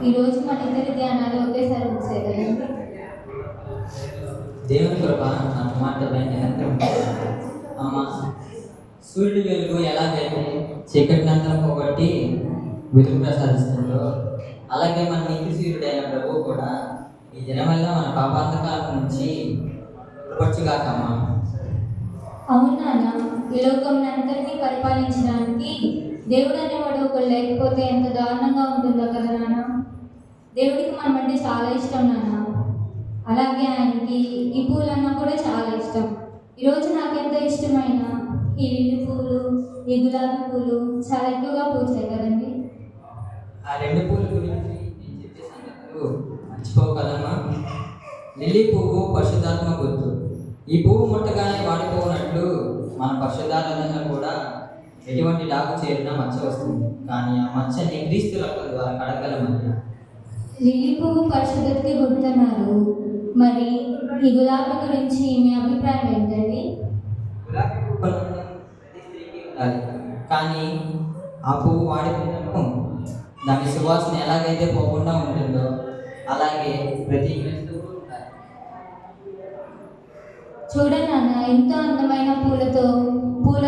ఈరోజు మన ఇద్దరి ధ్యానాలు ఒకేసారి వచ్చాయి కదండి. దేవుని కృప నా కుమార్తెపై నిరంతరం అమ్మ. సూర్యుడి వెలుగు ఎలాగైతే చీకటినంతా పోగొట్టి వెలుగు ప్రసాదిస్తుందో, అలాగే మన నీతి సూర్యుడైన ప్రభువు కూడా ఈ దినం వల్ల మన పాపాంతకాల నుంచి విడిపరచుగాకమ్మా. అవునా, ఈ లోకం అందరినీ పరిపాలించడానికి దేవుడు అనేవాడు ఒకడు లేకపోతే ఎంత దారుణంగా ఉంటుందో కదా నాన్న. దేవుడికి మనం అంటే చాలా ఇష్టం నాన్న. అలాగే ఆయనకి ఈ పూలన్నా కూడా చాలా ఇష్టం. ఈరోజు నాకు ఎంతో ఇష్టమైన ఈ లిల్లీ పూలు, ఈ గులాబీ పూలు చాలా ఎక్కువగా పూచాయి కదండి. ఆ రెండు పూల గురించి నేను చెప్పే సంగతులు మర్చిపోగలమా? లిల్లీ పువ్వు పరిశుద్ధాత్మ గుర్తు. ఈ పువ్వు ముట్టగానే వాడిపోనట్లు మన పరిశుద్ధారాధనలో కూడా ఎటువంటి డాకు చేరినా మచ్చ వస్తుంది, కానీ ఆ మచ్చని క్రీస్తు రక్తం ద్వారా కడగలమని. లిల్లీ పువ్వు పరిశుద్ధతకి గుర్తున్నారు. మరి ఈ గులాబీ గురించి మీ అభిప్రాయం ఏంటండి? గులాబీ పువ్వు ప్రతి స్త్రీకి ఉండాలి, కానీ ఆ పువ్వు వాడిపోయినప్పుడు దాని సువాసన ఎలాగైతే పోకుండా ఉంటుందో అలాగే ప్రతి క్రీస్తువు ఉండాలి. చూడనాన్న, ఎంతో అందమైన పూలతో పూల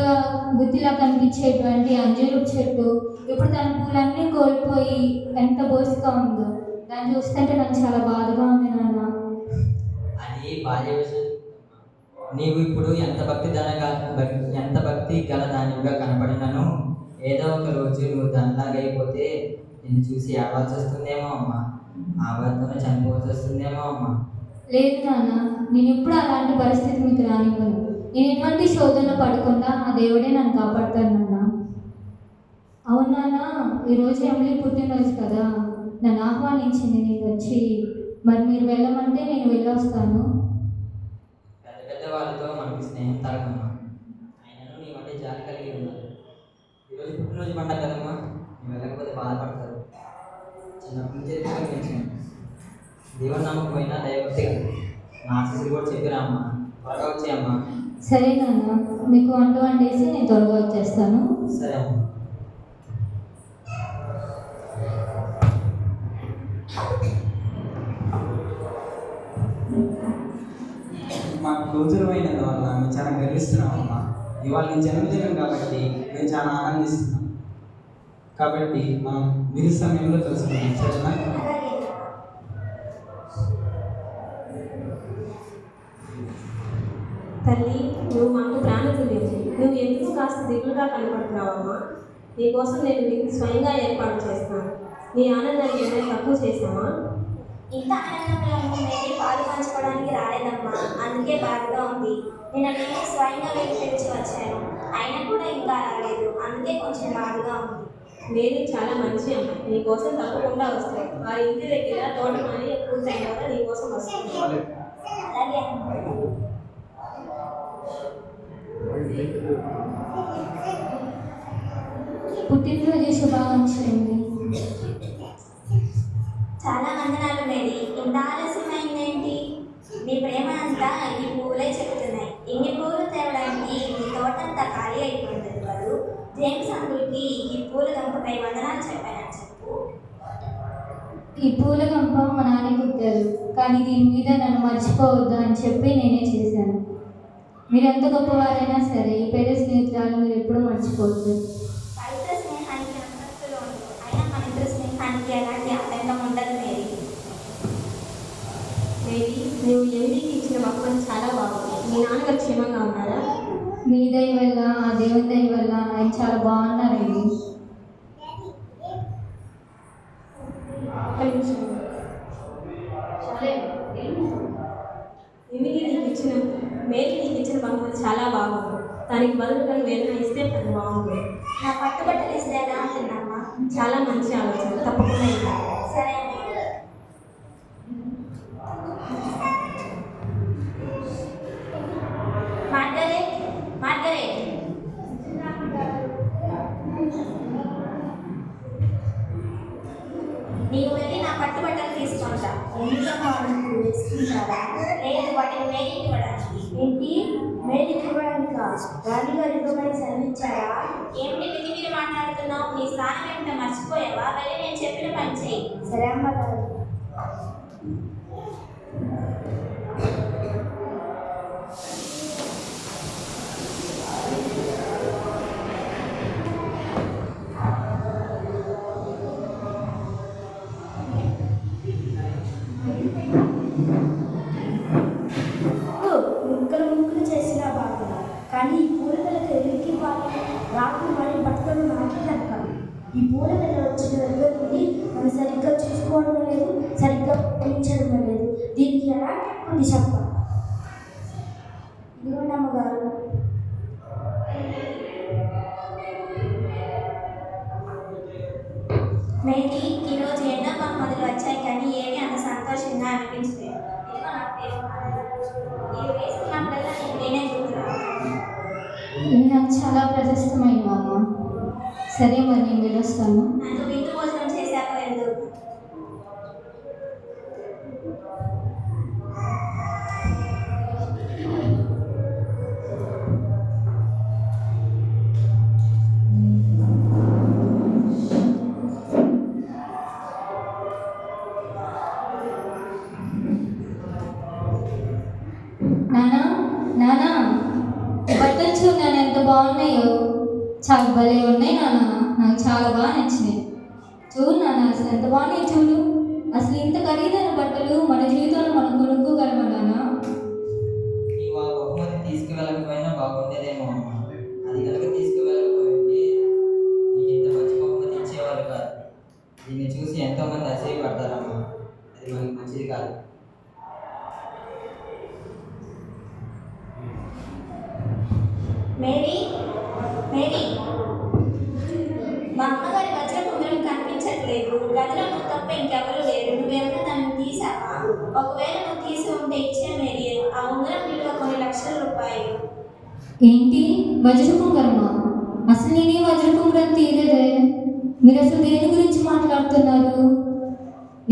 గుత్తిలా కనిపించేటువంటి అంజూరు చెట్టు ఇప్పుడు తన పూలన్నీ కోల్పోయి ఎంత బోసిగా ఉందో. దాన్ని చూస్తుంటే నాకు చాలా బాధగా ఉంది నాన్న. అది బాల్య విషయం. నీవు ఇప్పుడు ఎంత భక్తి గల దానివిగా కనపడినను ఏదో ఒక రోజు నువ్వు దానిలాగైపోతే నిన్ను చూసి ఏడవలసి వస్తుందేమో అమ్మా. ఆ భర్తను చనిపోవాల్సి వస్తుందేమో అమ్మా. లేదు నాన్న, నేను ఎప్పుడు అలాంటి పరిస్థితి మీకు రానివ్వను. నేను ఎటువంటి శోధనలో పడకుండా ఆ దేవుడే నన్ను కాపాడుతాను నాన్న. అవునా, ఈరోజు ఎమ్మెల్యే పుట్టినరోజు కదా, నన్ను ఆహ్వానించింది. నేను వచ్చి మరి మీరు వెళ్ళమంటే నేను వెళ్ళొస్తాను. పెద్ద పెద్ద వాళ్ళతో మనకి స్నేహం తగదమ్మా. ఆయనను నీ అంటే జాలి కలిగి ఉన్నారు. ఈరోజు పుట్టినరోజు పండగ కదమ్మా, నువ్వు వెళ్ళకపోతే బాధపడతారు. చిన్నప్పటి నుంచి పెంచాను. దేవుని నమ్మకమైనా దైవభక్తి నా ఆశీస్సులు కూడా చెప్పిరామ్మా. త్వరగా వచ్చాయమ్మా. సరే నాన్న, మీకు వంట వండేసి నేను త్వరగా వచ్చేస్తాను. సరే అమ్మా. మాకు గోచరమైనందువల్ల మేము చాలా గర్విస్తున్నామమ్మా. ఇవాళ నీ జన్మదినం కాబట్టి మేము చాలా ఆనందిస్తున్నాం. కాబట్టి మనం మిగిలిన సమయంలో కలుసుకుంటాం, సరేనా? తల్లి, నువ్వు మాకు ప్రాణతుల్యము. నువ్వు ఎందుకు కాస్త దిగులుగా కనపడుతున్నావమ్మా? నీకోసం నేను నీకు స్వయంగా ఏర్పాటు చేస్తాను. నీ ఆనందాన్ని ఏమైనా తక్కువ చేసామా? ఇంత ఆనందంలో నేను పాలు పంచుకోవడానికి రాలేదమ్మా, అందుకే బాధగా ఉంది. నేను స్వయంగా వెళ్ళి పిలిచి వచ్చాను, అయినా కూడా ఇంకా రాలేదు, అందుకే కొంచెం బాధగా ఉంది. నేను చాలా మంచి అమ్మ, నీకోసం తప్పకుండా వస్తాను. వారి ఇంటి దగ్గర తోటమాలి పూర్తయిన తర్వాత నీకోసం వస్తాను. అలాగే పుట్టినరోజు శుభాకాంక్షలండి. చాలా వందనాలు మేరీ. ఇంత ఆలస్యమైందేంటి? నీ ప్రేమ అంతా ఈ పువ్వులే చెప్తున్నాయి. ఇన్ని పువ్వులు తేవడానికి నీ తోటంతా ఖాళీ అయిపోతుంది కదూ. జేమ్స్ అంకుల్కి ఈ పూల గంపపై వందనాలు చెప్పానని చెప్పు. ఈ పూల గంప మా నాన్న కుట్టారు, కానీ దీని మీద నన్ను మర్చిపోవద్దు అని చెప్పి నేనే చేశాను. మీరు ఎంత గొప్పవారైనా సరే ఈ పేద స్నేహితురాలు మీరు ఎప్పుడూ మర్చిపోవద్దు. పవిత్ర స్నేహానికి అంతస్తులు ఉండవు, అయినా మన ఇద్దరు స్నేహానికి ఎలాంటి ఆటంకం ఉండదు మేరీ. మేరీ, నువ్వు ఎండికి ఇచ్చిన బహుమతి చాలా బాగుంది. మీ నాన్నగారు క్షేమంగా ఉన్నారా? మీ దయ వల్ల, ఆ దేవుని దయ వల్ల ఆయన చాలా బాగున్నారండి. మేరీ నీకు ఇచ్చిన బహుమతి చాలా బాగుంది. దానికి బదులుగా వేదన ఇస్తే అది బాగుంటుంది. నా పట్టుబట్టలు ఇస్తే ఎలా ఉంటుందమ్మా? చాలా మంచి ఆలోచన, తప్పకుండా ఇవ్వాలి. సరే. మార్గరేట్, మార్గరేట్, నీవు వెళ్ళి నా పట్టుబట్టలు తీసుకుంటా. ఎందుకు వేసుకుంటారా? లేదు, వాటిని మేరీకి ఇవ్వడానికి. ఏంటి, మేరీకి ఇవ్వడానికి? రాణిగారు ఇవ్వమని సెలవిచ్చారా? ఏమిటి మీరు మాట్లాడుతున్నావు? నీ స్థానం ఏమిటో మర్చిపోయావా? వెళ్ళి నేను చెప్పిన పని చేయి. సరే అమ్మగారు. ముక్కలు చేసినా బాగున్నా కానీ ఈ పూలపిల్లకి ఎవరికి పాలి రాకు మరి బట్టలు నాకే దక్కాలి. ఈ పూలపిల్ల వచ్చిన దగ్గర నుండి మనం సరిగ్గా చూసుకోవడం లేదు, సరిగ్గా పెంచడం లేదు. దీనికి ఎలాంటి బుద్ధి చెప్పాలి? ఇదిగోండి అమ్మగారు. మేరీ, ఈరోజు ఎన్నో బహుమతులు వచ్చాయి కానీ ఏమీ అంత సంతోషంగా అనిపించలేదు. ఇదిగో నా పేరు. ఇది వేసుకున్నప్పుడల్లా నీకు నేనే చూస్తున్నాను. ఇది నాకు చాలా ప్రశస్తమైన అమ్మ. సరే మరి నేను వెళ్ళొస్తాను. నాకు విందు భోజనం చేశాక వెళ్దు. నానా నానా, బట్టలు చూడు నాన్న ఎంత బాగున్నాయో. చాలా భలే ఉన్నాయి నాన్న, నాకు చాలా బాగా నచ్చినాయి. చూడు నాన్న, అసలు ఎంత బాగున్నాయి చూడు. అసలు ఇంత ఖరీదైన బట్టలు మన జీవితంలో మనం కొనుక్కోగలమా నాన్న? నీవు ఆ బహుమతి తీసుకువెళ్ళకపోయినా బాగుండేదేమో అమ్మ. అది కనుక తీసుకువెళ్ళకపోయింటే నీకు ఇంత మంచి బహుమతి ఇచ్చేవారు కాదు. దీన్ని చూసి ఎంతోమంది అసూయపడతారమ్మా. అది మనకి మంచిది కాదు. మేరీ, మేరీ, మా అమ్మగారి వజ్రపు ఉంగరం కనిపించట్లేదు. గదిలో నువ్వు తప్ప ఇంకెవరూ లేరు. నువ్వేమైనా దాన్ని తీసావా? ఒకవేళ నువ్వు తీసి ఉంటే ఇచ్చే మేరీ. ఆ ఉంగరం విలువ కొన్ని లక్షల రూపాయలు. ఏంటి, వజ్రపుంగరమా? అసలు నేనే వజ్రపుంగరం తీయలేదే. మీరు అసలు దేని గురించి మాట్లాడుతున్నారు?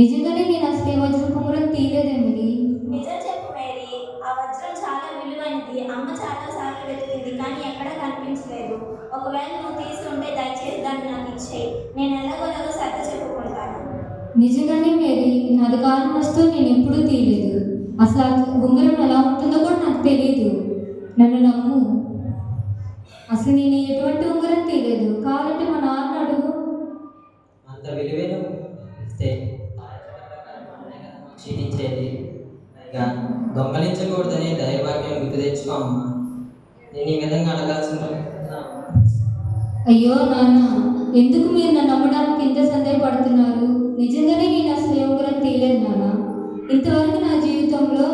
నిజంగానే నేను అసలు ఏ వజ్రపుంగరం తీయలేదేమిటి? నిజం చెప్పు మేరీ, ఆ వజ్రం చాలా విలువైనది. అమ్మ చాలా సార్లు వెతికింది కానీ ఎక్కడా కనిపించలేదు. ఒకవేళ నువ్వు తీసి ఉంటే దయచేసి దాన్ని నాకు ఇచ్చేయి. నేను ఎలాగోలాగో సర్ది చెప్పుకుంటాను. నిజంగానే మేరీ, నాది కాని వస్తువు నేను ఎప్పుడూ తీయలేదు. అసలు ఆ ఉంగరం ఎలా ఉంటుందో కూడా నాకు తెలియదు. నన్ను నమ్ము. అసలు నేను ఎటువంటి ఉంగరం తీయలేదు. కావాలంటే మా నాన్న అడుగు. అంత విలువైన ఇస్తే క్షీణించేది. ఇక దొంగలించకూడదని దైవవాక్యం గుర్తు తెచ్చుకో అమ్మా. నేను ఈ విధంగా అడగాల్సిన అయ్యో నాన్న, ఎందుకు మీరు నన్ను నమ్మడానికి ఇంత సందేహపడుతున్నారు? నిజంగానే నేను అసలు ఏ ఉంగరం తీయలేదు నాన్న. ఇంతవరకు నా జీవితంలో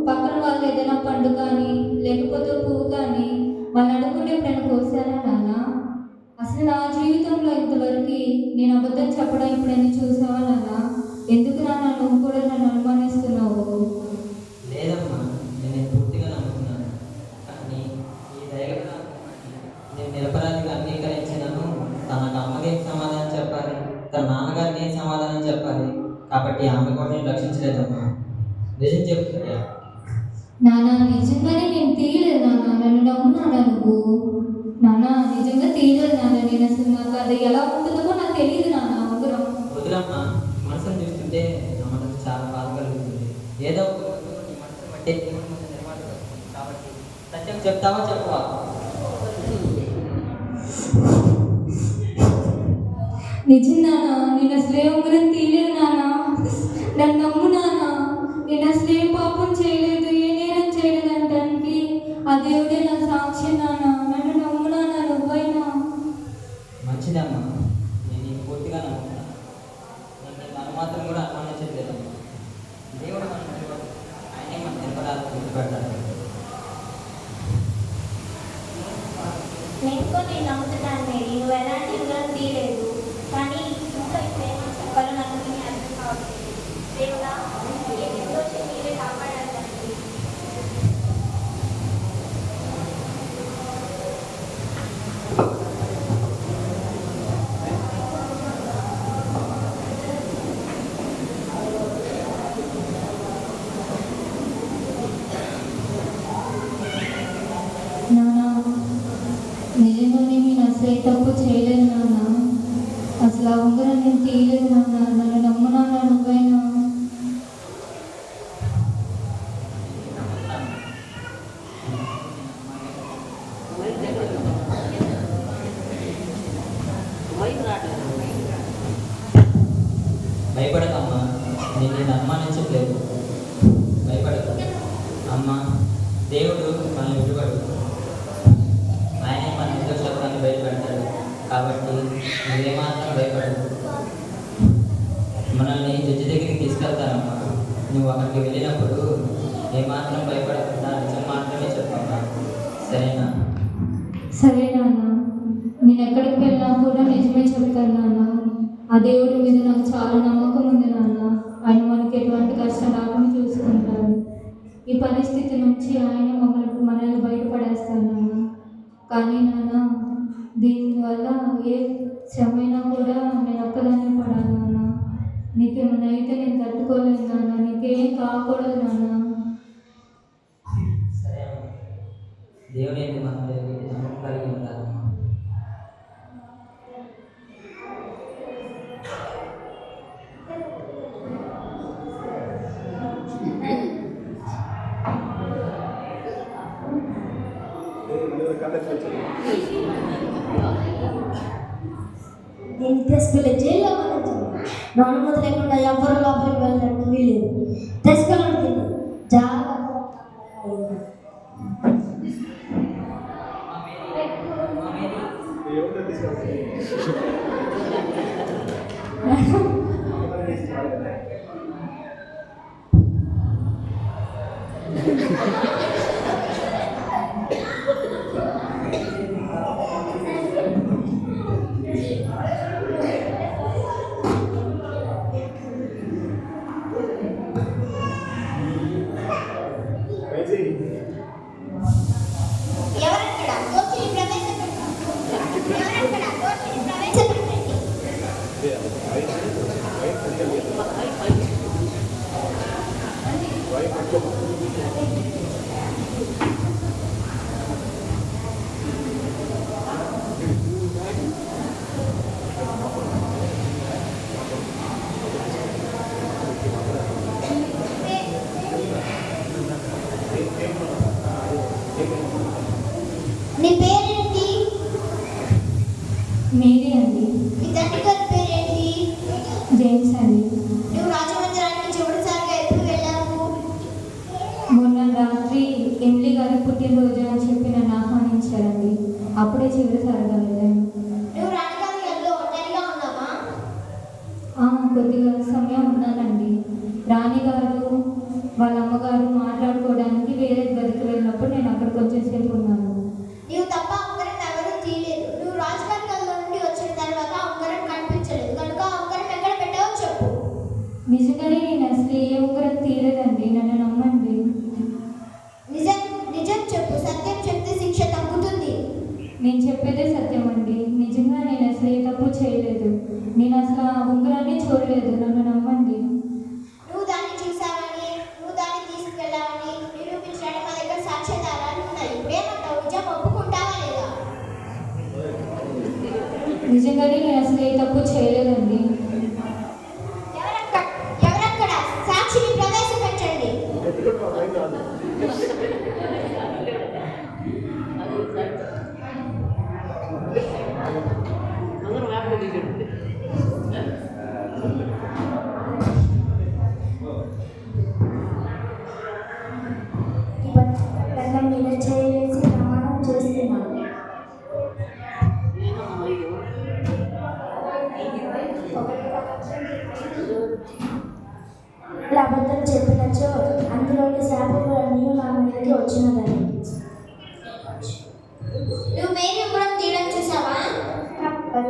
పక్కన వాళ్ళు ఏదైనా పండు కానీ లేకపోతే పువ్వు కానీ వాళ్ళు అడుగుంటే ఎప్పుడైనా కోసానా నాన్న? అసలు నా జీవితంలో ఇంతవరకు నేను అబద్ధం చెప్పడం ఎప్పుడైనా చూసావా నాన్న? ఎందుకు నాన్న నువ్వు కూడా నన్ను అనుమానిస్తున్నావు? లేదమ్మా, నేను పూర్తిగా నమ్ముతున్నాను. కానీ ఈ దైవ నేను నిరపరాధిగా అంగీకరించినను తనకు అమ్మకి ఏం సమాధానం చెప్పాలి, తన నాన్నగారికి ఏం సమాధానం చెప్పాలి. కాబట్టి ఆమె కూడా నేను రక్షించలేదమ్మా. నిజం చెప్తున్నా నాన్న, నిజంగానే నేను తీయలేదు నాన్న. నన్ను నమ్ము నాన్న నువ్వు. నాన్న, నిజంగా తీయలేదు నాన్న. నేను అసలు నాకు అది ఎలా ఉంటుందో నాకు తెలియదు నాన్న ఉంగరం. వదిలమ్మా, మనసును చూస్తుంటే నా మనసు చాలా బాధ కలుగుతుంది. ఏదో ఒక రోజు నీ మనసు బట్టే దేవుని ముందు నిలబడతావు. కాబట్టి సత్యం చెప్తావా చెప్పవా? నిజం నాన్న, నేను అసలు ఏ ఉంగరం తీయలేదు నాన్న. నన్ను నమ్ము నాన్న. నేను అసలు ఏ పాపం చేయలేదు, ఏ నేరం చేయలేదు అంటానికి ఆ దేవుడే నా సాక్షి నాన్న. నన్ను నమ్ము నాన్న నువ్వైనా. మంచిదమ్మా, నేను నీకు పూర్తిగా నమ్ముతున్నాను. నేను మనం మాత్రం కూడా అనుమానించట్లేదమ్మా. దేవుడు మన నిలబడి ఆయనే మన నిలబడాలని గుర్తుపెట్టాలి. నేను కూడా నేను నమ్ముతున్నాను మేరీ. నువ్వు ఎలాంటి ఉంగరం తీయలేదు. కానీ ఇంకా ఇప్పుడు ఏమో చెప్పాలో నాకు నీ అర్థం కావట్లేదు. దేవుడా, ఈ నిర్దోషి మీరే కాపాడాలి తండ్రి. నాన్న, నిజంగానే మీరు భయపడకమ్మా, నేను నిన్ను అనుమానించట్లేదు. భయపడకు అమ్మ, దేవుడు మనల్ని విడిపడు. ఆయనే మన నిర్దోషత్వాన్ని బయటపెడతాడు. కాబట్టి నువ్వేమాత్రం భయపడదు. మనల్ని జడ్జి దగ్గరికి తీసుకెళ్తానమ్మా. నువ్వు అక్కడికి వెళ్ళినప్పుడు ఏమాత్రం భయపడకుండా నిజం మాత్రమే చెప్పమ్మా, సరేనా? సరే నాన్న, నేను ఎక్కడికి వెళ్ళినా కూడా నిజమే చెప్తాను నాన్న. ఆ దేవుడి మీద నాకు చాలా నమ్మకం ఉంది నాన్న. ఆయన మనకి ఎటువంటి కష్టం రాకుండా చూసుకుంటాడు. ఈ పరిస్థితి నుంచి ఆయన మనల్ని బయటపడేస్తాను నాన్న. కానీ నాన్న, దీనివల్ల ఏ శ్రమైనా కూడా నేను ఒక్కదాన్ని పడాను నాన్న. నీకేమైనా అయితే నేను తట్టుకోలేను నాన్న. నీకేం కాకూడదు నాన్న. సరే అమ్మా, దేవుని యొక్క మన మీద నమ్మకం కలిగి ఉండాలమ్మా. నేను తీసుకెళ్ళి జైల్లో అనుమతి లేకుండా ఎవరు లోపలికి వెళ్ళడానికి వీలేదు. తీసుకెళ్ళండి జాగ్రత్త. ఎవరక్కడ కోర్టుని ప్రవేశపెట్టండి. ఎవరక్కడ కోర్టుని ప్రవేశపెట్టండి. నీ పేరేంటి? మేరీ అండి. మీ తండ్రి గారి పేరేంటి? జేమ్స్ అండి. నువ్వు రాజమందిరానికి చివరిసారిగా ఎప్పుడు వెళ్ళావు? మొన్న రాత్రి ఎమ్లీ గారి పుట్టినరోజు అని చెప్పి నన్ను ఆహ్వానించారండి. అప్పుడే చివరిసారిగా వెళ్ళాను. నువ్వు రాణిగారి గదిలో ఒంటరిగా ఉన్నావా? కొద్దిగా సమయం ఉన్నానండి. రాణిగారు వాళ్ళ అమ్మగారు మాట్లాడుకోవడానికి వేరే గదికి వెళ్ళినప్పుడు నేను అక్కడ కొంచెం సేపు ఉన్నాను. నీవు తప్ప ఉంగరం ఎవరూ తీయలేదు. నువ్వు రాజుగారి గదిలో నుండి వచ్చిన తర్వాత ఉంగరం కనిపించలేదు కనుక ఉంగరం ఎక్కడ పెట్టావో చెప్పు. నిజంగానే నేను అసలు ఏ ఉంగరం తీయలేదండి. నన్ను నమ్మండి. నిజం నిజం చెప్పు. సత్యం చెప్తే శిక్ష తగ్గుతుంది. నేను చెప్పేదే సత్యం అండి. నిజంగా నేను అసలు ఏ తప్పు చేయలేదు. నేను అసలు ఆ ఉంగరాన్ని చూడలేదు. నన్ను నమ్మండి. నువ్వు దాన్ని చూసావని, నువ్వు దాన్ని తీసుకెళ్ళావని నిరూపించడానికి మా దగ్గర సాక్ష్యాధారాలు ఉన్నాయి. ఇప్పుడేమంటావు? నిజం ఒప్పుకుంటావా లేదా? నిజంగానే నేను అసలు ఏ తప్పు చేయలేదండి. ఎవరక్కడ సాక్షిని ప్రవేశపెట్టండి. పెళ్ళం మీద చేసి ప్రమాణం చేస్తున్నాను. అబద్ధం చెప్పినచో అందులోని శాపములన్నీ నా మీదకి వచ్చినదని. నువ్వు మేరీ ఉంగరం తీయడం చూసావా? మరి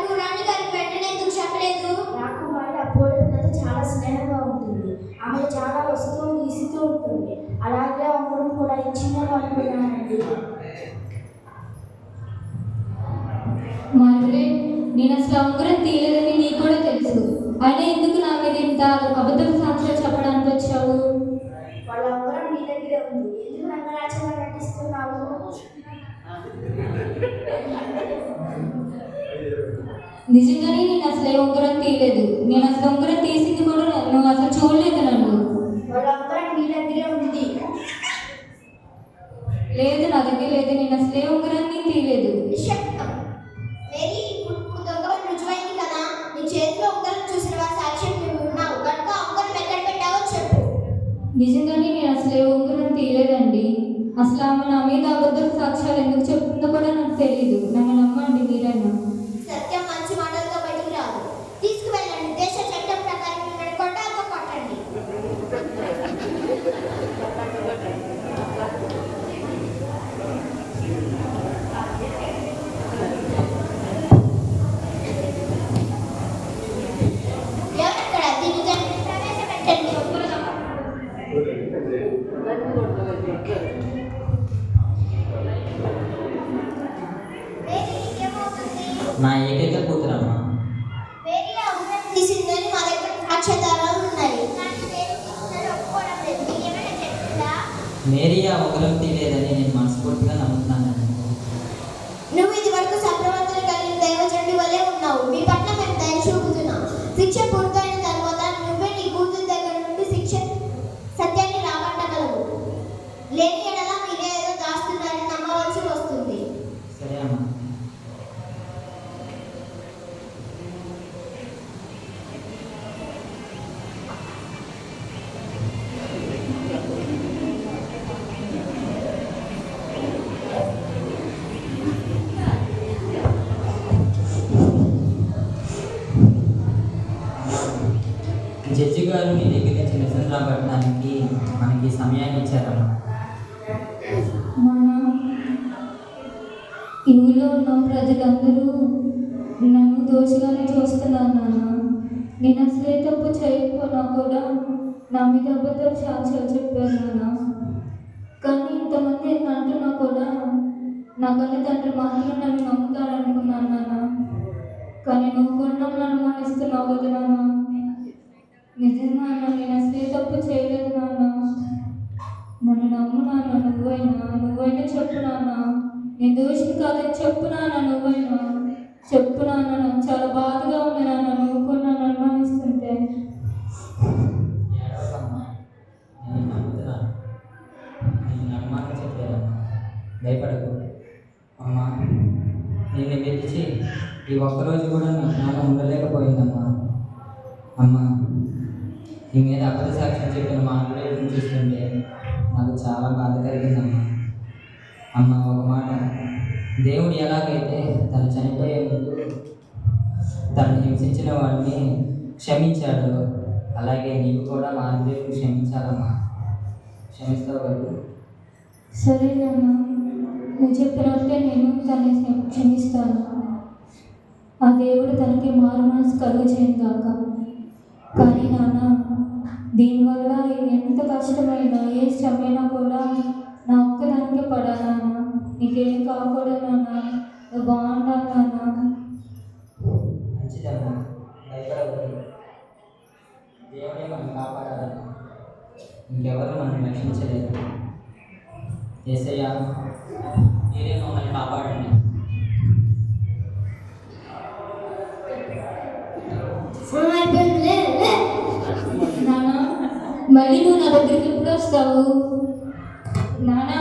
నువ్వు రాణిగారికి వెంటనే ఎందుకు చెప్పలేదు? నాకు మరి అప్పుడు నాతో చాలా స్నేహంగా ఉంటుంది. ఆమె చాలా వస్తువులు ఇస్తూ ఉంటుంది. అలాగే అమ్మడం కూడా ఇచ్చిందని అనుకున్నానండి. మరి నేను అసలు ఉంగరం తీయలేదని నీకు కూడా తెలుసు. అయినా ఎందుకు నా మీద ఇంత అబద్ధం సాక్ష్యాలు చెప్పడానికి వచ్చావు? వాళ్ళ ఉంగరం నీ దగ్గరే ఉంది. ఎందుకు రంగరాజంగా నటిస్తున్నావు? నిజంగానే నేను అసలు ఏ ఉంగరం తీయలేదు. నేను అసలు ఉంగరం తీసింది కూడా నువ్వు అసలు చూడలేదు నన్ను. వాళ్ళ ఉంగరం నీ దగ్గరే ఉంది. లేదు, నా దగ్గర లేదు. నేను అసలు ఏ ఉంగరాన్ని తీయలేదు. మేరీ దొంగ రుజువైంది కదా. నీ చేతిలో ఉంగరం చూసిన వారు సాక్ష్యం నిజంగానే నేను అసలు ఏ ఉంగరం తీయలేదండి. అసలు ఆమె నా మీద అబద్ధ సాక్ష్యాలు ఎందుకు చెప్తుందో కూడా నాకు తెలియదు. నన్ను నమ్మండి మీరైనా. సత్యం మంచి మాటలతో బయటికి రాదు. తీసుకువెళ్ళండి. దేశ చట్టం ప్రకారం మిమ్మల్ని కొట్టాలతో కొట్టండి. ఎవరక్కడ? దీన్ని ప్రవేశపెట్టండి. నా ఏకైక కూతురమ్మా. వేరే ఉంగరం తీసిందని మా దగ్గర సాక్ష్యాధారాలు ఉన్నాయి. కానీ వేరే తీసిందని ఒప్పుకోవడం లేదు. మీకు ఏమైనా చెప్తుందా? మేరీ ఆ ఉంగరం తీయలేదని నేను మనస్ఫూర్తిగా నమ్ముతున్నానండి. నువ్వు ఇది వరకు సత్ప్రవర్తన కలిగిన దైవజనుడి వలె ఉన్నావు. మీ పట్ల మేము దయ చూపుతున్నాం. శిక్ష పూర్తయిన తర్వాత నువ్వే నీ కూతురు దగ్గర నుండి సత్యాన్ని రాబట్టగలవు. లేని ఎడల మీరే ఏదో దాస్తున్నారని నమ్మవలసి వస్తుంది. సరే అమ్మా. జడ్జి గారు మీ దగ్గర నుంచి నిజం రాబట్టడానికి మనకి సమయాన్ని ఇచ్చారమ్మా. ఈ ఊళ్ళో ఉన్న ప్రజలందరూ నన్ను దోషిగానే చూస్తున్నారు నాన్న. నేను అసలే తప్పు చేయకపోయినా కూడా నా మీద అబద్ధ సాక్ష్యాలు చెప్పారు నాన్న. కానీ ఇంతమంది అంటున్నా కూడా నా కన్నా తండ్రి మాత్రం నన్ను నమ్ముతాడనుకున్నాను నాన్న. కానీ నువ్వు కూడా నన్ను అనుమానిస్తున్నావు కదా నాన్న. నిజంగా నేను అసలే తప్పు చేయలేదు నాన్న. నన్ను నమ్ము నాన్న. నువ్వైనా చెప్పు నాన్న. నేను దోషిని కాదని చెప్పు నాన్న. నువ్వైనా చెప్పు నాన్న. నాకు చాలా బాధగా ఉంది నాన్న. నువ్వు కూడా నన్ను అనుమానిస్తుంటే. ఏడవకమ్మా. నేను నమ్ముతున్నాను. నేను అనుమానించట్లేదమ్మా. భయపడకు అమ్మా. నిన్ను వెతిచి ఈ ఒక్కరోజు కూడా నా జ్ఞానం ఉండలేకపోయిందమ్మా. అమ్మా, నీ మీద అబద్ధ సాక్ష్యం చెప్పిన మా అన్నయ్యను చూస్తుంటే నాకు చాలా బాధ కలిగిందమ్మా. అమ్మ, ఒక మాట, దేవుడు ఎలాగైతే తను చనిపోయే ముందు తను హింసించిన వాడిని క్షమించాడు, అలాగే నీవు కూడా మా అన్నయ్యను క్షమించాలమ్మా. క్షమిస్తావు కదా? సరే నాన్న, నువ్వు చెప్పినట్టే నేను తనని క్షమిస్తాను. ఆ దేవుడు తనకి మారు మనసు కలుగజేయను గాక. కానీ నాన్న, దీనివల్ల ఎంత కష్టమైనా ఏ శ్రమైనా కూడా నా ఒక్కదానికే పడాలి నాన్న. నీకేం కాకూడదు నాన్న. నువ్వు బాగుండాలి నాన్న. మంచిదమ్మా, భయపడవద్దు. దేవుడే మనం కాపాడాలమ్మా. ఇంకెవరు మనం రక్షించలేదు. యేసయ్య, మీరే మమ్మల్ని కాపాడండి. నాన్న, మళ్ళీ నువ్వు నా దగ్గరికి ఎప్పుడు వస్తావు నాన్న?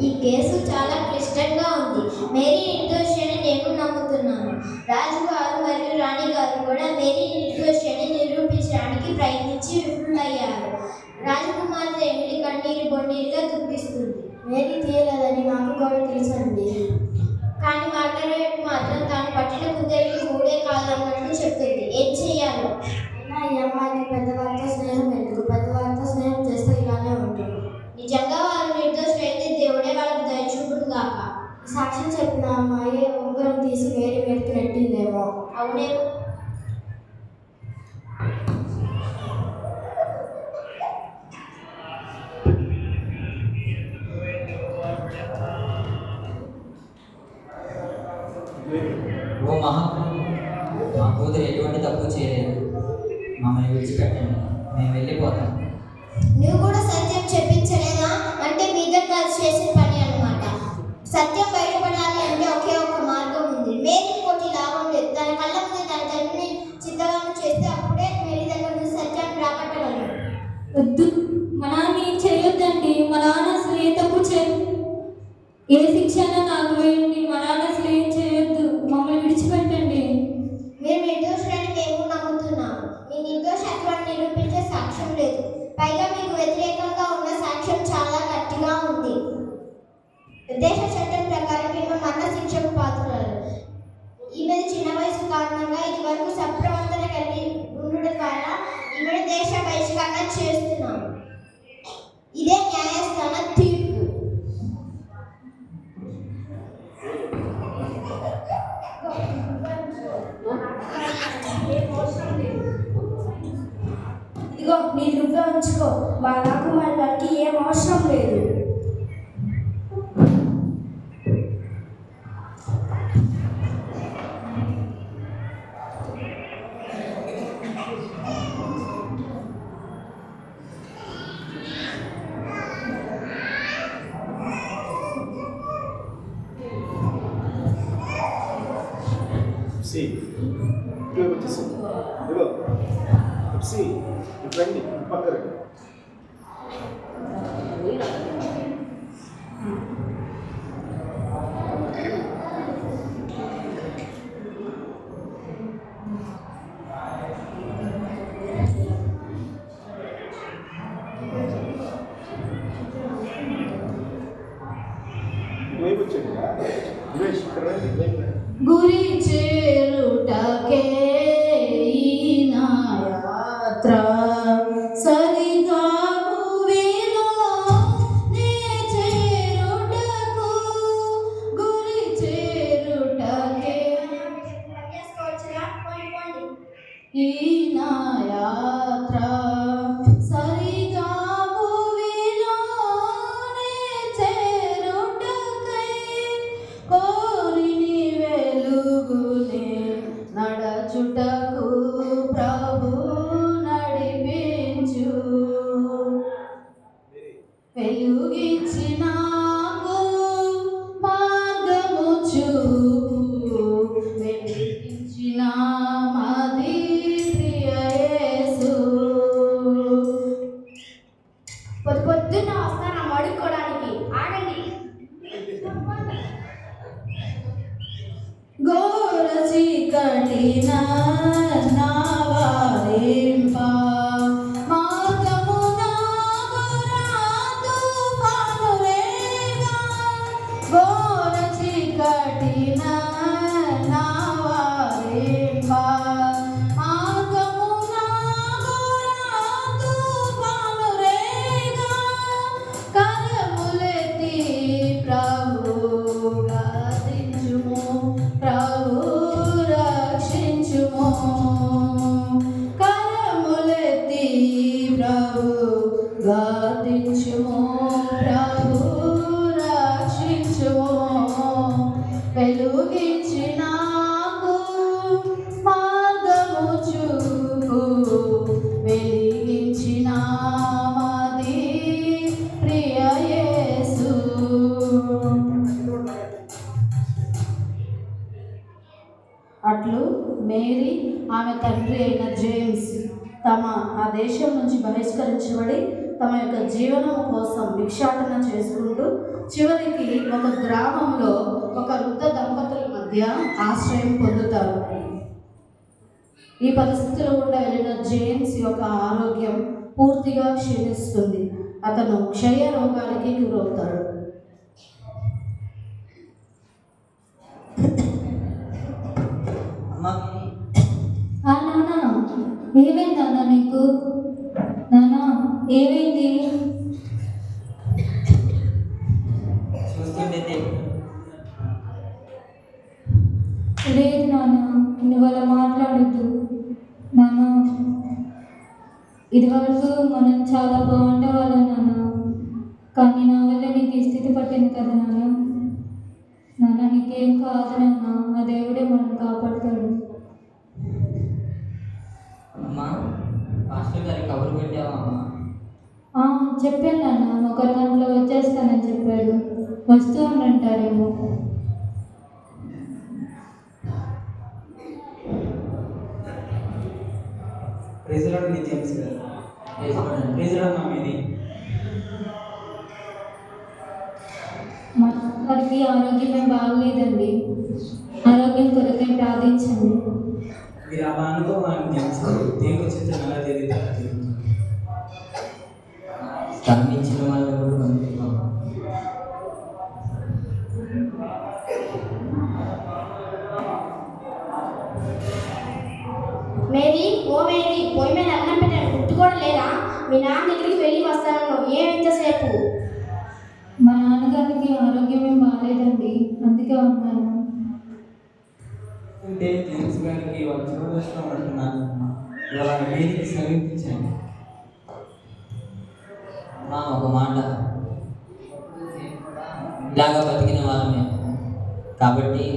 ఈ కేసు చాలా క్లిష్టంగా ఉంది. మేరీ నిర్దోషి అని నేను నమ్ముతున్నాను. రాజుగారు మరియు రాణి గారు కూడా మేరీ నిర్దోషి అని నిరూపించడానికి ప్రయత్నించి విఫలమయ్యారు. రాజకుమార్తె ఎమిలి కన్నీరు బొన్నీరుగా దుఃఖిస్తుంది. మేరీ తీయలేదని నాకు కూడా తెలుసండి. కానీ మార్గరెట్ మాత్రం తాను పట్టిన కుందేలుకి మూడే కాదన్నట్టు చెప్తుంది. ఏం చెయ్యాలో? అయినా ఈ అమ్మాయికి పెద్దవారితో స్నేహం ఎందుకు? పెద్దవారితో స్నేహం చేస్తే ఇలానే ఉంటుంది. నిజంగా వారు నిర్దోషులైతే దేవుడే వాళ్ళకు దయ చూపును గాక. సాక్ష్యం చెప్పిన అమ్మాయి ఉంగరం తీసి మేరీ మీదకి నెట్టిందేమో. అవునేమో. ఓ మహాప్రభు, మా కూతురు ఎటువంటి తప్పు చేయలేదు. మమ్మల్ని విడిచిపెట్టండి, మేము వెళ్ళిపోతాం. నువ్వు కూడా సత్యం చెప్పించలేదా? అంటే మీతో కలిసి చేసిన పని అన్నమాట. సత్యం బయటపడాలి అంటే ఒకే ఒక్క మార్గం ఉంది. మేరీని కొట్టి లాభం లేదు. తన కళ్ళ ముందు తన తండ్రిని చిత్తగాను చేస్తే అప్పుడే మేరీ దగ్గర నుంచి సత్యాన్ని రాబట్టగలరు. వద్దు, మా నాన్న ఏం చేయొద్దండి. మా నాన్న అసలు ఏ తప్పు ఏ శిక్ష నాకు వేయండి. మా నాన్న అసలు ఏం చేయొద్దు. దేశ చట్టం ప్రకారం ఈమె మరణ శిక్షకు పాత్రురాలు. ఈమె చిన్న వయసు కారణంగా ఇది వరకు సప్రవర్తన కలిగి ఉండడం ద్వారా ఈమెను దేశ బహిష్కరణ చేస్తున్నాం. ఇదే న్యాయస్థాన తీర్పు. ఇదిగో నీ దుర్గా ఉంచుకో. మా రాకుమారి గారికి ఏం అవసరం లేదు. సి ఇటు వచ్చేసి ఇదిగో సి ఇటు రండి పక్కన వైపు వచ్చండి దినేష్ ఇక్కడ రండి గురి చేరుటకే ఈ నా యాత్ర సరిగా భూమిలో నే చేరుటకు గురి చేరుటకే ఈ నా యాత్ర సరిగా భూమిలో నే చేరుటకై కోరిని వెలుగునే నడచుటకు ప్రభు నడిపించు వెలుగించి నాకు మార్గము చూపు వెలిగించిన మది ప్రియ యేసు. పొద్దున్న వస్తాను అడుక్కోవడానికి. ఆగండి. ఘోర చీకటిన నా వారింప మార్గమున ఘోర తుఫాను రేగా. ఘోర చీకటిన నా వారింప మార్గమున ఘోర తుఫాను రేగా. కరములెత్తి ప్రభు గాదించుము ప్రభు రక్షించుము. కరములెత్తి ప్రభు గాదించుము ప్రభు రక్షించుము. వెలుగించి నాకు మార్గము చూపు వెలిగించిన మది ప్రియ యేసు. అట్లు మేరీ ఆమె తండ్రి అయిన జేమ్స్ ఆ దేశం నుంచి బహిష్కరించబడి తమ యొక్క జీవనం కోసం భిక్షాటన చేసుకుంటూ చివరికి ఒక గ్రామంలో ఒక వృద్ధ దంపతుల మధ్య ఆశ్రయం పొందుతారు. ఈ పరిస్థితుల గుండా వెళ్ళిన జేమ్స్ యొక్క ఆరోగ్యం పూర్తిగా క్షీణిస్తుంది. అతను క్షయ రోగానికి గురవుతాడు. నాన్న ఏమైంది నాన్న నీకు? నాన్న ఏమైంది? చూస్తుంటే లేదు నాన్న, నువ్వు అలా మాట్లాడద్దు నాన్న. ఇదివరకు మనం చాలా బాగుండేవాళ్ళం నాన్న, కానీ నా వల్ల నీకు ఈ స్థితి పట్టింది కదా నాన్న. నాన్న నీకేం కాదు నాన్న, ఆ దేవుడే మనం కాపాడుతాడు. అమ్మా పాస్టర్ గారికి కబురు పెట్టావా అమ్మా? చెప్పాను నాన్న, 1 గంటలో వచ్చేస్తానని చెప్పాడు. వస్తూ ఉండంటారేమో. ప్రైజ్లాడ్ నీ జేమ్స్ గారు. ప్రైజ్లాడ్ మా మీది. మా గారికి ఆరోగ్యం ఏం బాగలేదండి. ఆరోగ్యం కొరకై ప్రార్థించండి. మీరు అలా అనుకోవాలి జేమ్స్ గారు. దేవుడి చిత్రం ఎలా జరుగుతుంది. స్పందించిన వాళ్ళు కూడా మీ నాన్న దగ్గరికి వెళ్ళి వస్తాను. ఎంతసేపు? మా నాన్నగారికి ఆరోగ్యం ఏం బాగాలేదండి, అందుకే ఉన్నాను. అంటే జేమ్స్ గారికి వాళ్ళ చివరిలో ఉంటున్నాను. ఇవాళ మీటింగ్ సమీపించండి. మా ఒక మాట, ఇలాగా బతికిన వాళ్ళమే కాబట్టి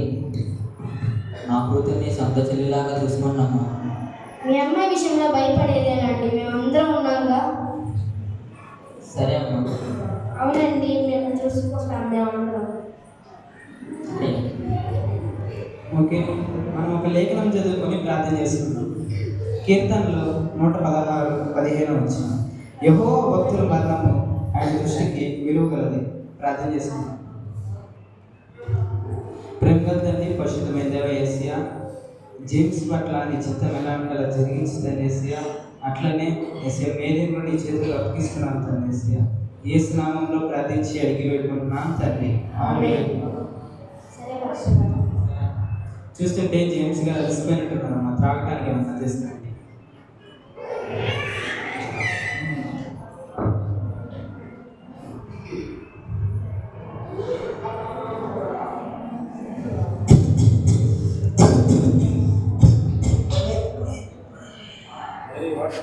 నా కూతుర్ని సొంత చెల్లిలాగా చూసుకున్నామ్మా. మీ అమ్మాయి విషయంలో భయపడేదేనండి, మేమందరం ఉన్నాగా. సరే అమ్మా. అవునండి, మేము చూసుకుంటాం మేమందరం. సరే. ఓకే, మనం ఒక లేఖనం చదువుకొని ప్రార్థన చేసుకుందాం. కీర్తనలో 116:15 వచ్చిన యెహోవా భక్తుల మరణము ఆయన దృష్టికి విలువ గలది. ప్రార్థన చేసుకుందాం. ప్రేమగల తండ్రి, పరిశుద్ధమైన దేవ యేసయ్యా, జేమ్స్ పట్ల నీ చిత్తం ఎలా ఉండాలో జరిగించిందని యేసయ్యా, అట్లనే యేసయ్యా మేరీని నీ చేతులు అప్పగిస్తున్నాను తండ్రి. యేసయ్యా యేసు నామంలో ప్రార్థించి అడిగి పెట్టుకుంటున్నాను తండ్రి. ఆమేన్. సరే పాస్టర్ గారు. చూస్తుంటే జేమ్స్ గారు అలసిపోయినట్టున్నారమ్మా, త్రాగటానికి ఏమన్నా చేస్తుంది. Very what?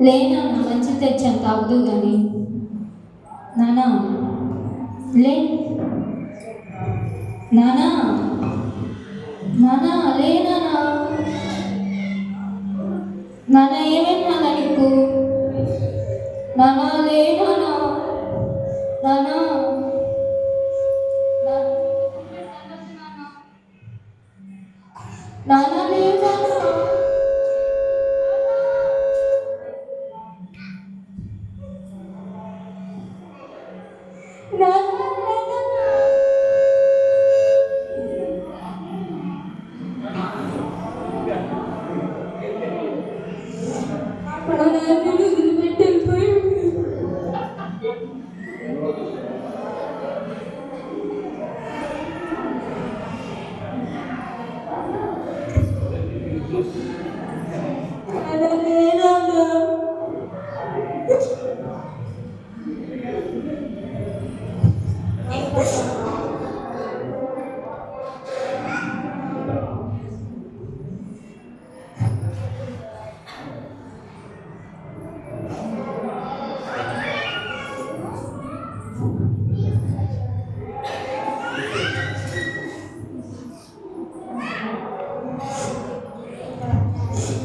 లేనా, మంచిది తెచ్చాను, తాగుదు కానీ. నానా లే, నానా నానా లే, నానా నానా ఏమైంది నానా నీకు? నానా లే, నానా నానా నానా లే, నానా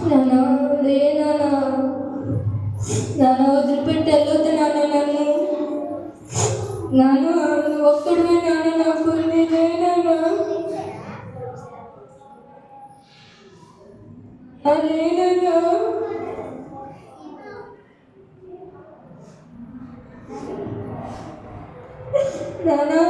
నానా లే, నానా నానా వదిలిపెట్టి వెళ్ళొద్దు నాన్న నన్ను. నాన్న నువ్వు ఒక్కడివే నాన్న నాకు, లే నాన్న లే నాన్న. నానా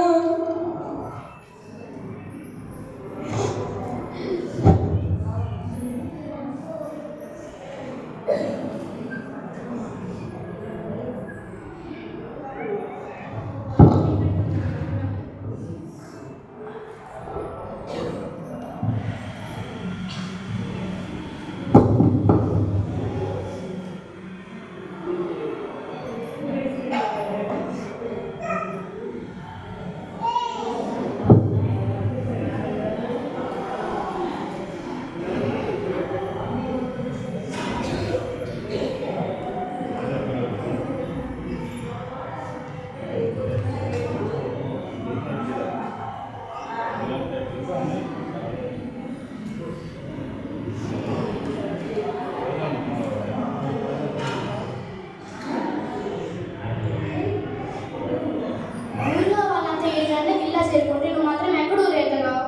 ఊళ్ళో వాళ్ళంతా 7 గంటలకు ఇల్లా చేరుకుంటే నువ్వు మాత్రం ఎక్కడ ఊరేగుతున్నావు?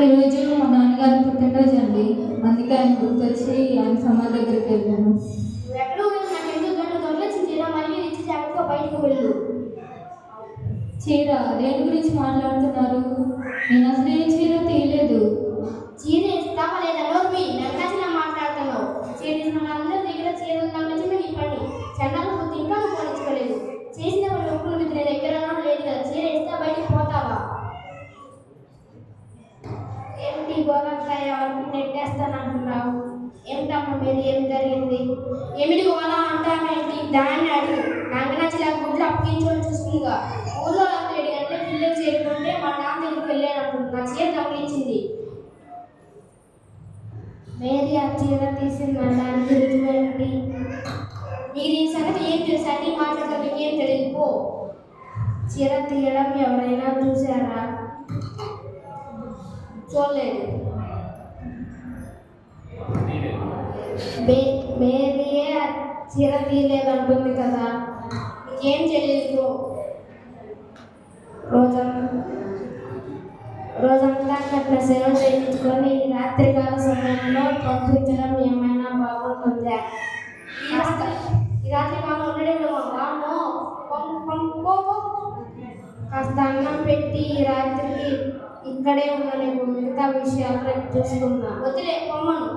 ఈరోజు మా నాన్నగారి పుట్టినరోజు అండి, అందుకే ఆయన గుర్తొచ్చి ఆయన సమాధి దగ్గరికి వెళ్ళాను. నువ్వు ఎక్కడ ఊరేగు, నాకు 8 గంటలు దొంగలించి చీర మళ్ళీ ఇచ్చి జాగ్రత్తగా బయటకు వెళ్ళు. చీర దేని గురించి మాట్లాడుతున్నారు? నేను అసలు ఏ చీర తీయలేదు. చీర ఇస్తావా లేదా? నోర్మి నచ్చినా మాట్లాడుతున్నావు. చీర ఇస్తున్న వాళ్ళందరి దగ్గర చీరలు నమ్మచ్చమే నీ పని. చండాలు పూర్తి ఇంకా నువ్వు పోనించుకోలేదు. చేసిన వాళ్ళు ఒప్పులు మీద నీ దగ్గర లేదు కదా. చీర ఇస్తా బయటికి పోతావా? ఏమిటి అలా అంటామేంటి? దాన్ని అడుగు. నాకు నచ్చిన గుడ్లు అప్పగించుకొని చూస్తుందిగా. ఊళ్ళో రాత్రి 7 గంటలకు పిల్లలు చేరుకుంటే మా నాన్న దగ్గరికి వెళ్ళేటప్పుడు నా చీర గమనించింది. మేరీ ఆ చీర తీసిందనడానికి రుజువేంటి? నీకు దీని సంగతి ఏం తెలుసు? అన్ని మాట్లాడటం నీకేం తెలియదు పో. చీర తీయడం ఎవరైనా చూసారా? చూడలేదు. మేరీయే ఆ చీర తీయలేదంటుంది కదా. నీకేం తెలియదు. రోజంతా అట్లా సెలవు చేయించుకొని రాత్రికాల సమయంలో పంపించడం ఏమైనా బాగుంటుందా? ఈ రాత్రి మామ ఉండడం కాస్త అన్నం పెట్టి ఈ రాత్రికి ఇక్కడే ఉండలేము. మిగతా విషయాలు రేపు చూసుకుందాం. వదిలే పొమ్మను.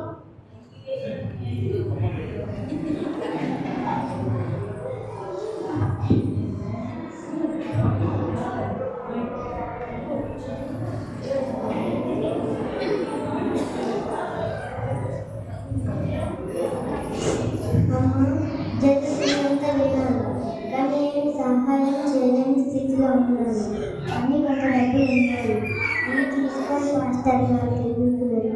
జరుగుతున్నంత విన్నాను, కానీ సహాయం చేయలేని స్థితిలో ఉన్నాను. అన్ని ఒక డబ్బు ఉన్నాయి. ఇవి తీసుకొని మాస్టర్ గారు తిరుగుతున్నారు.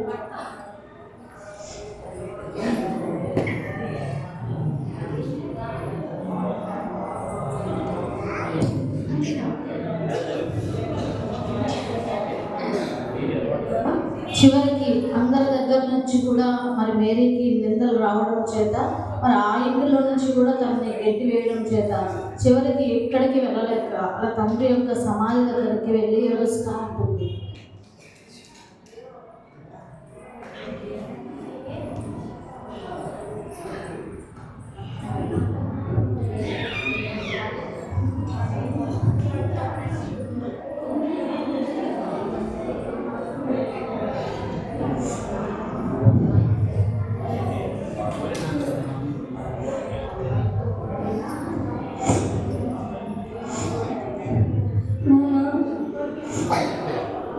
చివరికి అందరి దగ్గర నుంచి కూడా మరి మేరీకి నిందలు రావడం చేత మరి ఆ ఇంటిలో నుంచి కూడా తనని గెట్టి వేయడం చేత చివరికి ఎక్కడికి వెళ్ళలేక అలా తండ్రి యొక్క సమాధి దగ్గరికి వెళ్ళి ఏడుస్తూ ఉంటుంది.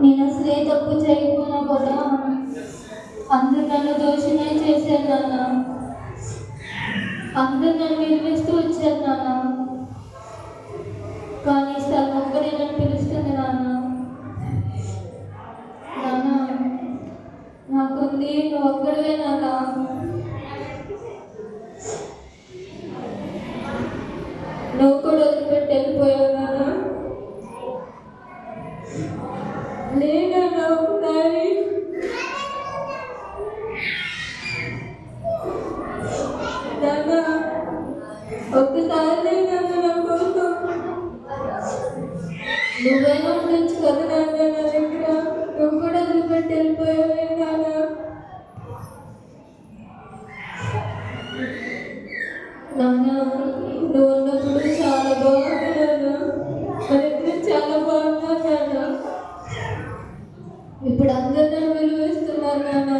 నేను అసలు ఏ తప్పు చేయకపోయినా కూడా అందరు నన్ను దోషమే చేశారు నాన్న. అందరు నన్ను నిర్మిస్తూ వచ్చారు నాన్న. కానీ స్థలం ఒక్కడే నన్ను పిలుస్తుంది నాన్న. నాన్న నాకుంది నువ్వు ఒక్కడవే నాన్న. నువ్వు కూడా వదిలిపెట్టి వెళ్ళిపోయావు నాన్న. లేదన్నా ఒకసారి నాన్న ఒక్కసారి లేదన్నా నా కోసం నువ్వైనా ఉండొచ్చు కదా నాన్న నా దగ్గర. నువ్వు కూడా వదిలిపెట్టి వెళ్ళిపోయావే నాన్న. నాన్న నువ్వు ఉన్నప్పుడు చాలా బాగుంది నాన్న. మన ఇద్దరు చాలా బాగున్నాను నాన్న. ఇప్పుడు అందరు నన్ను విలువేస్తున్నారు నాన్న.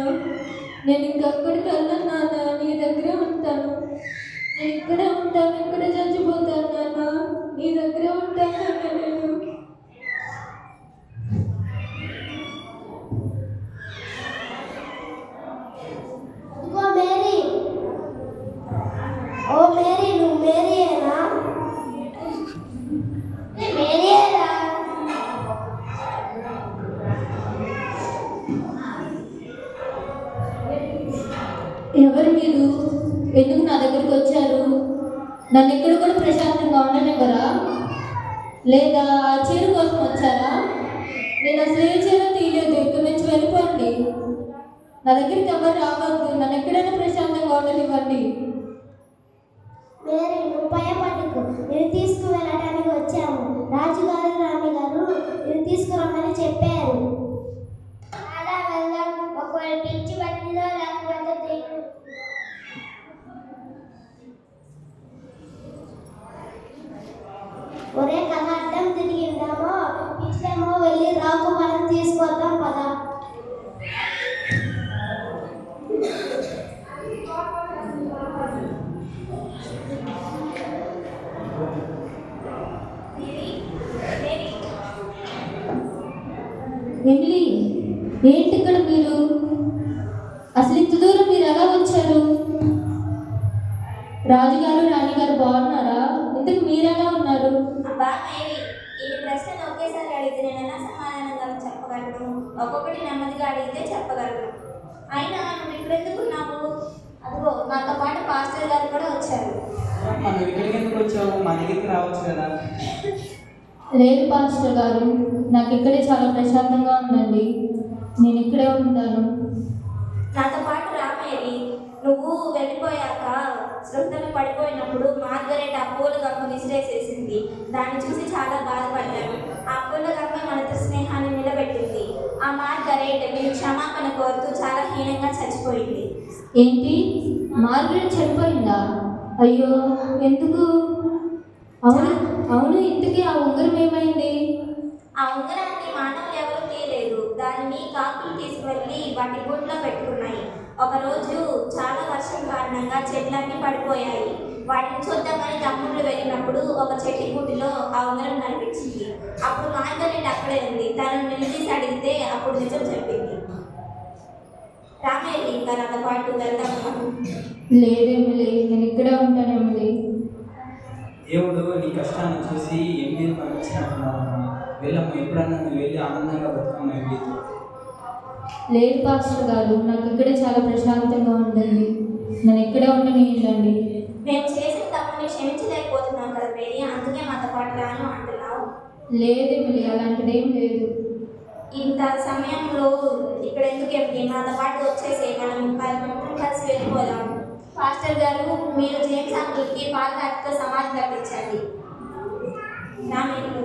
నేను ఇంకక్కడికి వెళ్ళను నాన్న. నీ దగ్గరే ఉంటాను. నేను ఇక్కడే ఉంటాను. ఇక్కడే చచ్చిపోతాను నాన్న. నీ దగ్గరే ఉంటాను నాన్న నేను. ఇదిగో మేరీ. ఓ మేరీ, నువ్వు మేరీయేనా? మేరీయేనా? ఎవరు మీరు? ఎందుకు నా దగ్గరికి వచ్చారు? నన్ను ఇక్కడ కూడా ప్రశాంతంగా ఉండనివ్వరా? లేదా ఆ చీర కోసం వచ్చారా? నేను అసలు ఏ చీర తీయలేదు. ఇక్కడి నుంచి వెళ్ళిపోండి. నా దగ్గరికి ఎవరు రావద్దు. నన్ను ఎక్కడైనా ప్రశాంతంగా ఉండనివ్వండి. మేరీ, నువ్వు భయపడకు. నేను తీసుకువెళ్ళడానికి వచ్చాము. రాజుగారు రాణిగారు నేను తీసుకురమ్మని చెప్పారు. అలా వెళ్దాం. ఒకవేళ పిచ్చి పట్టిందో లేకపోతే దేవుడు. ఒరే కథ అడ్డం తిరిగిందామో పిచ్చేమో వెళ్ళి రాకుమారం తీసుకొద్దాం పదా. ఎమిలీ, ఏంటి ఇక్కడ మీరు? అసలు ఇంత దూరం మీరు ఎలా వచ్చారు? ఇంతకు మీరెలా ఉన్నారు? అబ్బా మేరీ, ఈ ప్రశ్నలు ఒకేసారి అడిగితే నేను ఎలా సమాధానంగా చెప్పగలను? ఒక్కొక్కటి నెమ్మదిగా అడిగితే చెప్పగలను. అయినా నువ్వు ఇక్కడెందుకున్నావు? అదిగో నాతో పాటు పాస్టర్ గారు కూడా వచ్చారు. మనం ఇక్కడికి ఎందుకు వచ్చావు? మన దగ్గరికి రావచ్చు కదా. లేదు పాస్టర్ గారు, నాకు ఇక్కడే చాలా ప్రశాంతంగా ఉందండి. నేను ఇక్కడే ఉంటాను. నాతో పాటు రా మేరీ. నువ్వు వెళ్ళిపోయాక శ్రద్ధలు పడిపోయినప్పుడు మార్గరెట్ ఆ పూల గమ్మ విసిరేసేసింది. దాన్ని చూసి చాలా బాధపడ్డాను. ఆ పూల గమ్మ మనతో స్నేహాన్ని నిలబెట్టింది. ఆ మార్గరెట్ మీరు క్షమాపణ కోరుతూ చాలా హీనంగా చచ్చిపోయింది. ఏంటి, మార్గరెట్ చనిపోయిందా? అయ్యో, ఎందుకు? అవును, ఇంతకీ ఆ ఉంగరం ఏమైంది? ఆ ఉంగరాన్ని మానవులు ఎవరూ తీయలేదు. దానిని కాకులు తీసుకువెళ్ళి వాటి గూట్లో పెట్టుకున్నాయి. ఒకరోజు చాలా వర్షం కారణంగా చెట్లన్నీ పడిపోయాయి. వాటిని చూద్దామని తమ్ముళ్ళు వెళ్ళినప్పుడు ఒక చెట్టు గూటిలో ఆ ఉంగరం కనిపించింది. అప్పుడు మార్గరెట్ అక్కడే ఉంది. తనను నిలదీసి అడిగితే అప్పుడు నిజం చెప్పింది. రామేది, ఇంకా నాతో పాటు వెళ్దాము. లేదేమిలే, నేను ఇక్కడే ఉంటాను. ఏమిలే, దేవుడు నీ కష్టాన్ని చూసి ఎంపీని పంపించినట్టున్నావు. వెళ్ళమ్మా, ఎప్పుడన్నా నువ్వు వెళ్ళి ఆనందంగా బతుకమ్మ ఎంపీతో. లేదు పాస్టర్ గారు, నాకు ఇక్కడే చాలా ప్రశాంతంగా ఉంటుంది. నేను ఇక్కడే ఉండనియండి. మేము చేసిన తప్పుని క్షమించలేకపోతున్నాం కదా మేరీ, అందుకే మాతో పాటు రాను అంటున్నావు. లేదేమిలే, అలాంటిదేం లేదు. ఇంత సమయంలో ఇక్కడ ఎందుకు ఎంపీ? మాతో పాటు వచ్చేసి మనం కలిసి వెళ్ళిపోదాం. పాస్టర్ గారు, మీరు జేమ్స్ అంకుల్కి పాదరాతితో సమాధి కట్టించండి. నా మీరు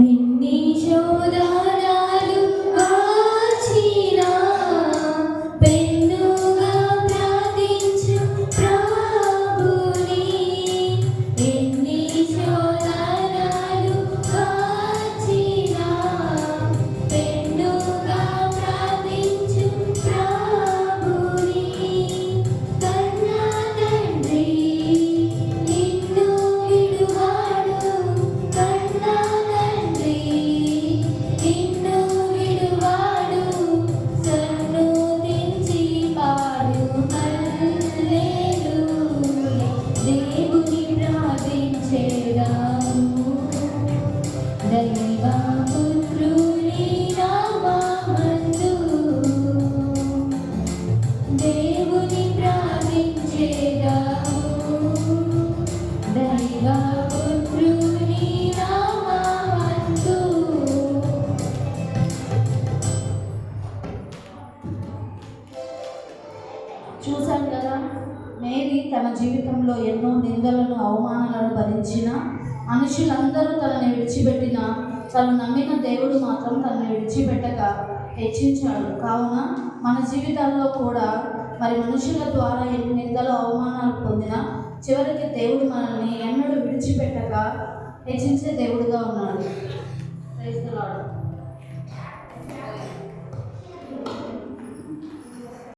ఎన్ని శోధనలు వచ్చినా పెన్నుగా ప్రార్థించు ప్రభుని. ఎన్ని శోధనలు వచ్చినా పెన్నుగా ప్రార్థించు ప్రభుని. కన్నా తండ్రి నిన్ను విడువాడు, కన్నా నిన్ను విడువాడు, సన్నుతించి పాడు హల్లెలూయా. దేవుని ప్రార్థించేదాము, దైవపుత్రుని నామమందు. దేవుని ప్రార్థించేదాము, దైవపుత్రుని నామమందు. చూశాను కదా, మేరీ తన జీవితంలో ఎన్నో నిందలను అవమానాలను భరించిన, మనుషులందరూ తనని విడిచిపెట్టిన, తను నమ్మిన దేవుడు మాత్రం తనని విడిచిపెట్టక హెచ్చించాడు. కావున మన జీవితాల్లో కూడా మరి మనుషుల ద్వారా ఎన్ని నిందలు అవమానాలు పొందినా చివరికి దేవుడు మనల్ని ఎన్నడూ విడిచిపెట్టక హెచ్చించే దేవుడుగా ఉన్నాడు. Praise the lord.